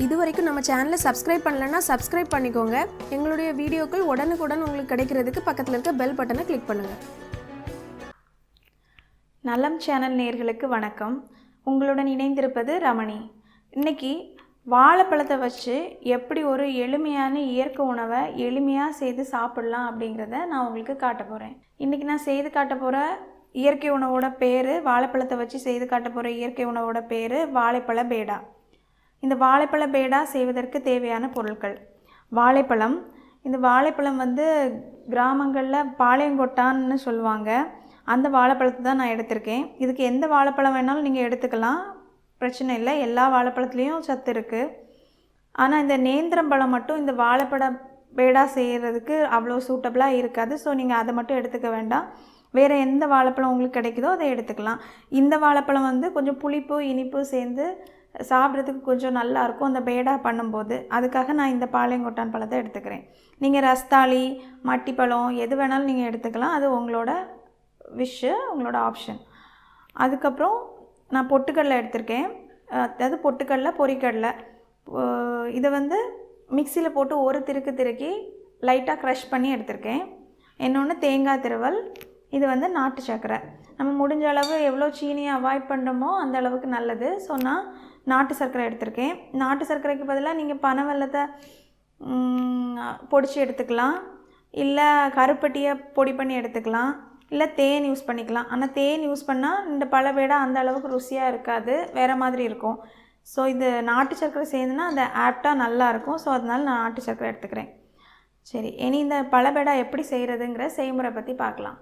இது வரைக்கும் நம்ம சேனலை சப்ஸ்கிரைப் பண்ணலன்னா சப்ஸ்கிரைப் பண்ணிக்கோங்க. எங்களுடைய வீடியோக்கள் உடனுக்குடன் உங்களுக்கு கிடைக்கிறதுக்கு பக்கத்தில் இருக்க பெல் பட்டனை கிளிக் பண்ணுங்கள். நலம் சேனல் நேயர்களுக்கு வணக்கம். உங்களுடன் இணைந்திருப்பது ரமணி. இன்றைக்கி வாழைப்பழத்தை வச்சு எப்படி ஒரு எளிமையான இயற்கை உணவை எளிமையாக செய்து சாப்பிட்லாம் அப்படிங்கிறத நான் உங்களுக்கு காட்ட போகிறேன். இன்றைக்கி நான் செய்து காட்ட போகிற இயற்கை உணவோட பேர், வாழைப்பழத்தை வச்சு செய்து காட்ட போகிற இயற்கை உணவோட பேர் வாழைப்பழ பேடா. இந்த வாழைப்பழ பேடா செய்வதற்கு தேவையான பொருட்கள்: வாழைப்பழம். இந்த வாழைப்பழம் கிராமங்களில் பாளையங்கொட்டான்னு சொல்லுவாங்க. அந்த வாழைப்பழத்தை தான் நான் எடுத்திருக்கேன். இதுக்கு எந்த வாழைப்பழம் வேணாலும் நீங்கள் எடுத்துக்கலாம், பிரச்சனை இல்லை. எல்லா வாழைப்பழத்துலேயும் சத்து இருக்குது. ஆனால் இந்த நேந்திரம்பழம் மட்டும் இந்த வாழைப்பழ பேடா செய்கிறதுக்கு அவ்வளோ சூட்டபிளாக இருக்காது. ஸோ நீங்கள் அதை மட்டும் எடுத்துக்க வேண்டாம். வேறு எந்த வாழைப்பழம் உங்களுக்கு கிடைக்குதோ அதை எடுத்துக்கலாம். இந்த வாழைப்பழம் கொஞ்சம் புளிப்பு இனிப்பு சேர்ந்து சாப்பிட்றதுக்கு கொஞ்சம் நல்லாயிருக்கும் அந்த பேடா பண்ணும்போது. அதுக்காக நான் இந்த பாளையங்கொட்டான் பழத்தை எடுத்துக்கிறேன். நீங்கள் ரஸ்தாளி, மட்டிப்பழம் எது வேணாலும் நீங்கள் எடுத்துக்கலாம். அது உங்களோட விஷ், உங்களோட ஆப்ஷன். அதுக்கப்புறம் நான் பொட்டுக்கடலை எடுத்திருக்கேன். அதாவது பொட்டுக்கடலை, பொரிக்கடலை. இதை மிக்சியில் போட்டு ஒரு திருக்கி லைட்டாக க்ரஷ் பண்ணி எடுத்திருக்கேன். இன்னொன்று தேங்காய் திருவல். இது நாட்டு சர்க்கரை. நம்ம முடிஞ்ச அளவு எவ்வளோ சீனியை அவாய்ட் பண்ணுறோமோ அந்த அளவுக்கு நல்லது. ஸோ நான் நாட்டு சர்க்கரை எடுத்திருக்கேன். நாட்டு சர்க்கரைக்கு பதிலாக நீங்கள் பனைவெல்லத்தை பொடிச்சு எடுத்துக்கலாம், இல்லை கருப்பட்டியை பொடி பண்ணி எடுத்துக்கலாம், இல்லை தேன் யூஸ் பண்ணிக்கலாம். ஆனால் தேன் யூஸ் பண்ணால் இந்த பழபேடா அந்த அளவுக்கு ருசியாக இருக்காது, வேறு மாதிரி இருக்கும். ஸோ இது நாட்டு சர்க்கரை சேர்ந்துன்னா அது ஆப்டாக நல்லாயிருக்கும். ஸோ அதனால் நான் நாட்டு சர்க்கரை எடுத்துக்கிறேன். சரி, இனி இந்த பழபேடா எப்படி செய்கிறதுங்கிற செய்முறை பற்றி பார்க்கலாம்.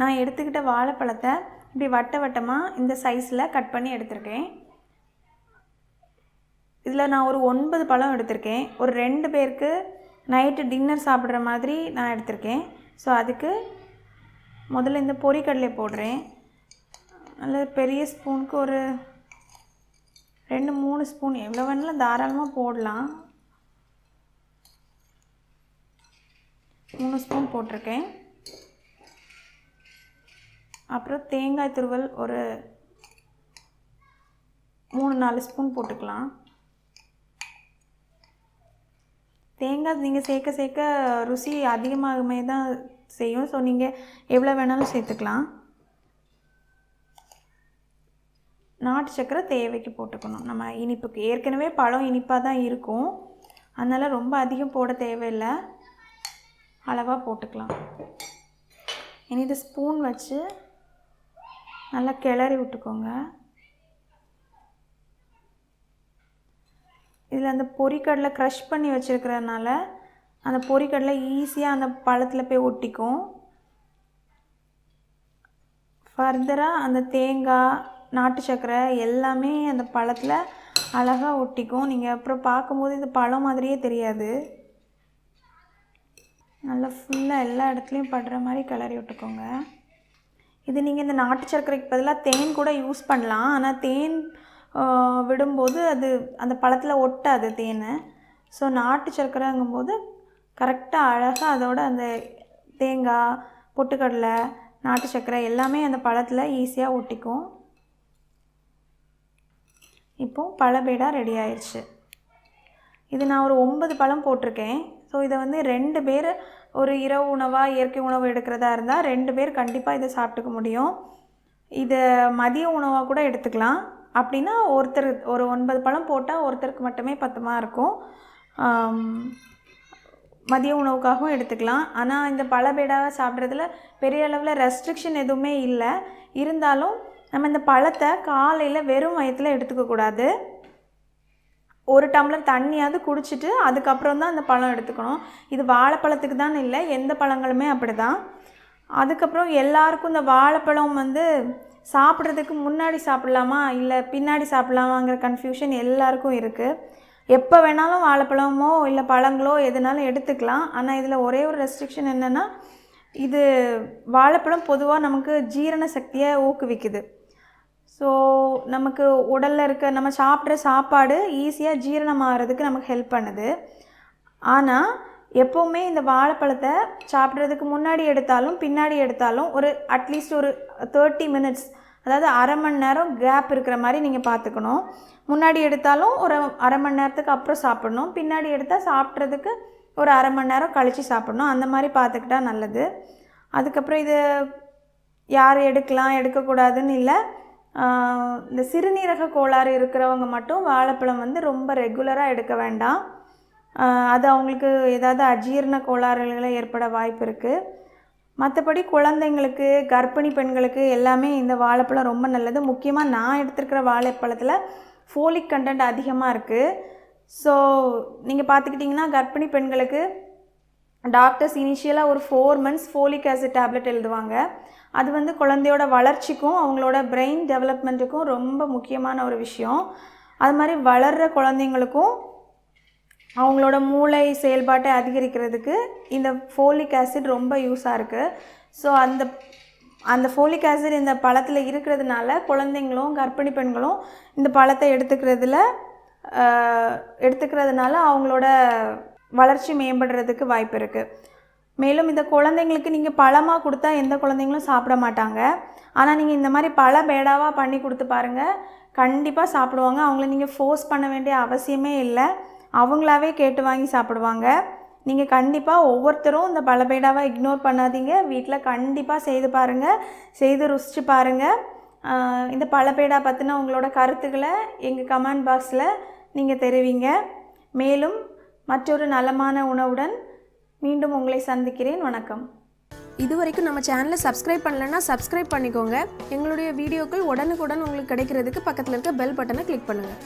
நான் எடுத்துக்கிட்ட வாழைப்பழத்தை இப்படி வட்ட வட்டமாக இந்த சைஸில் கட் பண்ணி எடுத்திருக்கேன். இதில் நான் ஒரு 9 பழம் எடுத்திருக்கேன். ஒரு 2 பேருக்கு நைட்டு டின்னர் சாப்பிட்ற மாதிரி நான் எடுத்திருக்கேன். ஸோ அதுக்கு முதல்ல இந்த பொரிக்கடலை போடுறேன். நல்ல பெரிய ஸ்பூனுக்கு ஒரு 2-3 ஸ்பூன் எவ்வளோ வேணாலும் தாராளமாக போடலாம். 3 ஸ்பூன் போட்டிருக்கேன். அப்புறம் தேங்காய் துருவல் ஒரு 3-4 ஸ்பூன் போட்டுக்கலாம். தேங்காய் நீங்கள் சேர்க்க சேர்க்க ருசி அதிகமாகவே தான் செய்யும். ஸோ நீங்கள் எவ்வளோ வேணாலும் சேர்த்துக்கலாம். நாட்டு சர்க்கரை தேவைக்கு போட்டுக்கணும். நம்ம இனிப்புக்கு ஏற்கனவே பழம் இனிப்பாக தான் இருக்கும், அதனால் ரொம்ப அதிகம் போட தேவையில்லை, அளவாக போட்டுக்கலாம். இனி இது ஸ்பூன் வச்சு நல்லா கிளறி விட்டுக்கோங்க. இதில் அந்த பொரிக்கடலை க்ரஷ் பண்ணி வச்சுருக்கிறதுனால அந்த பொரிக்கடலை ஈஸியாக அந்த பழத்தில் போய் ஒட்டிக்கும். ஃபர்தராக அந்த தேங்காய், நாட்டு சர்க்கரை எல்லாமே அந்த பழத்தில் அழகாக ஒட்டிக்கும். நீங்கள் அப்புறம் பார்க்கும்போது இது பழம் மாதிரியே தெரியாது. நல்லா ஃபுல்லாக எல்லா இடத்துலையும் படுற மாதிரி கிளறி விட்டுக்கோங்க. இது நீங்கள் இந்த நாட்டு சர்க்கரைக்கு பதிலாக தேன் கூட யூஸ் பண்ணலாம். ஆனால் தேன் விடும்போது அது அந்த பழத்தில் ஒட்டாது தேன். ஸோ நாட்டு சர்க்கரைங்கும்போது கரெக்டாக அழகாக அதோட அந்த தேங்காய், பொட்டுக்கடலை, நாட்டு சர்க்கரை எல்லாமே அந்த பழத்தில் ஈஸியாக ஒட்டிக்கும். இப்போது பழபேடா ரெடி ஆயிடுச்சு. இது நான் ஒரு 9 பழம் போட்டிருக்கேன். ஸோ இதை 2 பேர் ஒரு இரவு உணவாக இயற்கை உணவு எடுக்கிறதா இருந்தால் 2 பேர் கண்டிப்பாக இதை சாப்பிட்டுக்க முடியும். இதை மதிய உணவாக கூட எடுத்துக்கலாம். அப்படின்னா ஒருத்தர் ஒரு 9 பழம் போட்டால் ஒருத்தருக்கு மட்டுமே பத்துமா இருக்கும். மதிய உணவுக்காகவும் எடுத்துக்கலாம். ஆனால் இந்த பழபேடாவை சாப்பிட்றதுல பெரிய அளவில் ரெஸ்ட்ரிக்ஷன் எதுவுமே இல்லை. இருந்தாலும் நம்ம இந்த பழத்தை காலையில் வெறும் வயிற்றில் எடுத்துக்கக்கூடாது. 1 டம்ளர் தண்ணியாவது குடிச்சிட்டு அதுக்கப்புறம் தான் அந்த பழம் எடுத்துக்கணும். இது வாழைப்பழத்துக்கு தான் இல்லை, எந்த பழங்களுமே அப்படி தான். அதுக்கப்புறம் எல்லாருக்கும் இந்த வாழைப்பழம் சாப்பிட்றதுக்கு முன்னாடி சாப்பிட்லாமா இல்லை பின்னாடி சாப்பிட்லாமாங்கிற கன்ஃபியூஷன் எல்லாருக்கும் இருக்குது. எப்போ வேணாலும் வாழைப்பழமோ இல்லை பழங்களோ எதுனாலும் எடுத்துக்கலாம். ஆனால் இதில் ஒரே ஒரு ரெஸ்ட்ரிக்ஷன் என்னென்னா, இது வாழைப்பழம் பொதுவாக நமக்கு ஜீரண சக்தியை ஊக்குவிக்குது. ஸோ நமக்கு உடலில் இருக்க நம்ம சாப்பிட்ற சாப்பாடு ஈஸியாக ஜீரணமாகிறதுக்கு நமக்கு ஹெல்ப் பண்ணுது. ஆனால் எப்போவுமே இந்த வாழைப்பழத்தை சாப்பிட்றதுக்கு முன்னாடி எடுத்தாலும் பின்னாடி எடுத்தாலும் ஒரு அட்லீஸ்ட் ஒரு 30 மினிட்ஸ், அதாவது அரை மணி நேரம் கேப் இருக்கிற மாதிரி நீங்கள் பார்த்துக்கணும். முன்னாடி எடுத்தாலும் ஒரு அரை மணி நேரத்துக்கு அப்புறம் சாப்பிடணும், பின்னாடி எடுத்தால் சாப்பிட்றதுக்கு ஒரு அரை மணி நேரம் கழித்து சாப்பிடணும். அந்த மாதிரி பார்த்துக்கிட்டா நல்லது. அதுக்கப்புறம் இது யார் எடுக்கலாம் எடுக்கக்கூடாதுன்னு இல்லை. இந்த சிறுநீரக கோளாறு இருக்கிறவங்க மட்டும் வாழைப்பழம் வந்து ரொம்ப ரெகுலராக எடுக்க வேண்டாம். அது அவங்களுக்கு ஏதாவது அஜீரண கோளாறுகளை ஏற்பட வாய்ப்பு இருக்குது. மற்றபடி குழந்தைங்களுக்கு, கர்ப்பிணி பெண்களுக்கு எல்லாமே இந்த வாழைப்பழம் ரொம்ப நல்லது. முக்கியமாக நான் எடுத்துருக்கிற வாழைப்பழத்தில் ஃபோலிக் கண்டென்ட் அதிகமாக இருக்குது. ஸோ நீங்கள் பார்த்துக்கிட்டிங்கன்னா கர்ப்பிணி பெண்களுக்கு டாக்டர்ஸ் இனிஷியலாக ஒரு 4 months ஃபோலிக் ஆசிட் டேப்லெட் எழுதுவாங்க. அது வந்து குழந்தையோட வளர்ச்சிக்கும் அவங்களோட பிரெயின் டெவலப்மெண்ட்டுக்கும் ரொம்ப முக்கியமான ஒரு விஷயம். அது மாதிரி வளர்கிற குழந்தைங்களுக்கும் அவங்களோட மூளை செயல்பாட்டை அதிகரிக்கிறதுக்கு இந்த ஃபோலிக் ஆசிட் ரொம்ப யூஸாக இருக்குது. ஸோ அந்த ஃபோலிக் ஆசிட் இந்த பழத்தில் இருக்கிறதுனால குழந்தைங்களும் கர்ப்பிணி பெண்களும் இந்த பழத்தை எடுத்துக்கிறதுனால அவங்களோட வளர்ச்சி மேம்படுறதுக்கு வாய்ப்பு இருக்குது. மேலும் இந்த குழந்தைங்களுக்கு நீங்கள் பழமாக கொடுத்தா எந்த குழந்தைங்களும் சாப்பிட மாட்டாங்க. ஆனால் நீங்கள் இந்த மாதிரி பழ பேடாவாக பண்ணி கொடுத்து பாருங்கள், கண்டிப்பாக சாப்பிடுவாங்க. அவங்கள நீங்கள் ஃபோர்ஸ் பண்ண வேண்டிய அவசியமே இல்லை, அவங்களாவே கேட்டு வாங்கி சாப்பிடுவாங்க. நீங்கள் கண்டிப்பாக ஒவ்வொருத்தரும் இந்த பழபேடாவை இக்னோர் பண்ணாதீங்க. வீட்டில் கண்டிப்பாக செய்து பாருங்கள், செய்து ருசித்து பாருங்கள். இந்த பழபேடா பற்றின உங்களோட கருத்துக்களை எங்கள் கமெண்ட் பாக்ஸில் நீங்கள் தெரிவிங்க. மேலும் மற்றொரு நலமான உணவுடன் மீண்டும் உங்களை சந்திக்கிறேன். வணக்கம். இதுவரைக்கும் நம்ம சேனலை சப்ஸ்கிரைப் பண்ணலைன்னா சப்ஸ்கிரைப் பண்ணிக்கோங்க. எங்களுடைய வீடியோக்கள் உடனுக்குடன் உங்களுக்கு கிடைக்கிறதுக்கு பக்கத்தில் இருக்க பெல் பட்டனை கிளிக் பண்ணுங்கள்.